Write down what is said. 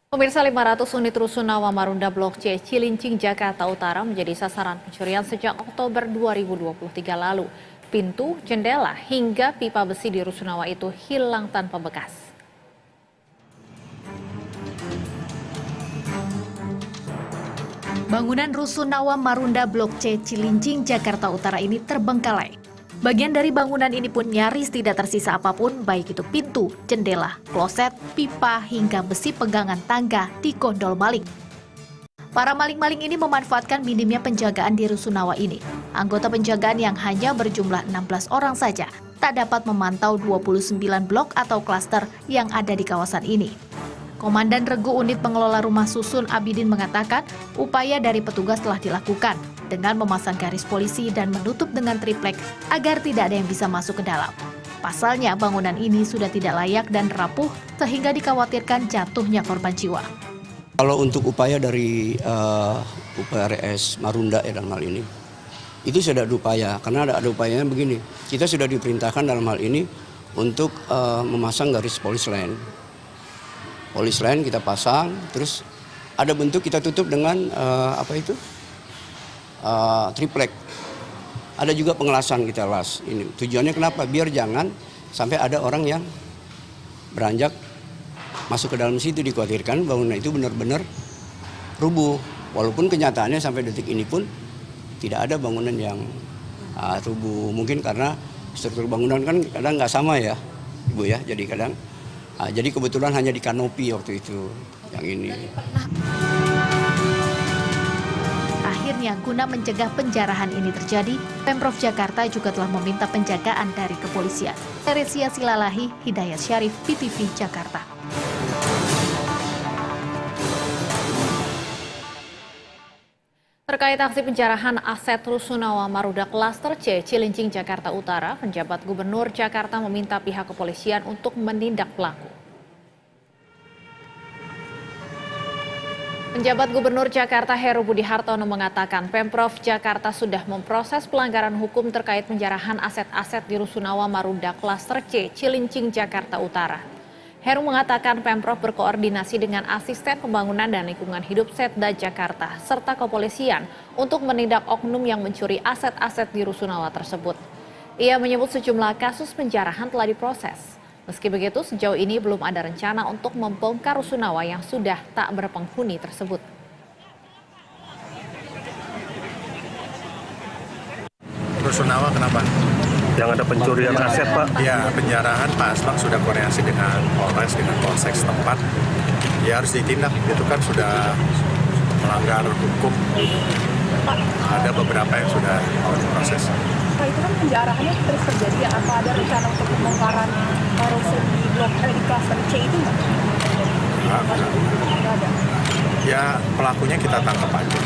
Pemirsa, 500 unit Rusunawa Marunda Blok C Cilincing, Jakarta Utara menjadi sasaran pencurian sejak Oktober 2023 lalu. Pintu, jendela, hingga pipa besi di Rusunawa itu hilang tanpa bekas. Bangunan Rusunawa Marunda Blok C Cilincing, Jakarta Utara ini terbengkalai. Bagian dari bangunan ini pun nyaris tidak tersisa apapun, baik itu pintu, jendela, kloset, pipa, hingga besi pegangan tangga di gondol maling. Para maling-maling ini memanfaatkan minimnya penjagaan di Rusunawa ini. Anggota penjagaan yang hanya berjumlah 16 orang saja tak dapat memantau 29 blok atau klaster yang ada di kawasan ini. Komandan Regu Unit Pengelola Rumah Susun Abidin mengatakan upaya dari petugas telah dilakukan dengan memasang garis polisi dan menutup dengan triplek agar tidak ada yang bisa masuk ke dalam. Pasalnya bangunan ini sudah tidak layak dan rapuh sehingga dikhawatirkan jatuhnya korban jiwa. Kalau untuk upaya dari UPRS Marunda dalam hal ini, itu sudah ada upaya, karena ada upayanya begini. Kita sudah diperintahkan dalam hal ini untuk memasang garis polis line. Polis line kita pasang, terus ada bentuk kita tutup dengan triplek. Ada juga pengelasan kita las. Ini tujuannya kenapa? Biar jangan sampai ada orang yang beranjak masuk ke dalam situ, dikhawatirkan bangunan itu benar-benar rubuh. Walaupun kenyataannya sampai detik ini pun tidak ada bangunan yang rubuh. Mungkin karena struktur bangunan kan kadang nggak sama ya, Ibu ya. Jadi kebetulan hanya di kanopi waktu itu yang ini. Akhirnya, guna mencegah penjarahan ini terjadi, Pemprov Jakarta juga telah meminta penjagaan dari kepolisian. Teresia Silalahi, Hidayat Syarif, PTV Jakarta. Terkait aksi penjarahan aset Rusunawa Marunda Klaster C Cilincing, Jakarta Utara, penjabat Gubernur Jakarta meminta pihak kepolisian untuk menindak pelaku. Penjabat Gubernur Jakarta Heru Budi Hartono mengatakan Pemprov Jakarta sudah memproses pelanggaran hukum terkait penjarahan aset-aset di Rusunawa Marunda Klaster C Cilincing, Jakarta Utara. Heru mengatakan Pemprov berkoordinasi dengan Asisten Pembangunan dan Lingkungan Hidup Setda Jakarta serta kepolisian untuk menindak oknum yang mencuri aset-aset di Rusunawa tersebut. Ia menyebut sejumlah kasus penjarahan telah diproses. Meski begitu, sejauh ini belum ada rencana untuk membongkar Rusunawa yang sudah tak berpenghuni tersebut. Rusunawa kenapa? Yang ada pencurian aset, Pak? Ya, penjarahan Pak Asbang sudah koordinasi dengan Polres, dengan Polsek setempat. Ya harus ditindak, itu kan sudah melanggar hukum. Ada beberapa yang sudah diproses. Pak, itu kan penjarahannya terus terjadi, ya? Apa ada rencana untuk pembongkaran rusun di blok di klaster C itu nggak? Nggak ada. Ya pelakunya kita tangkap aja.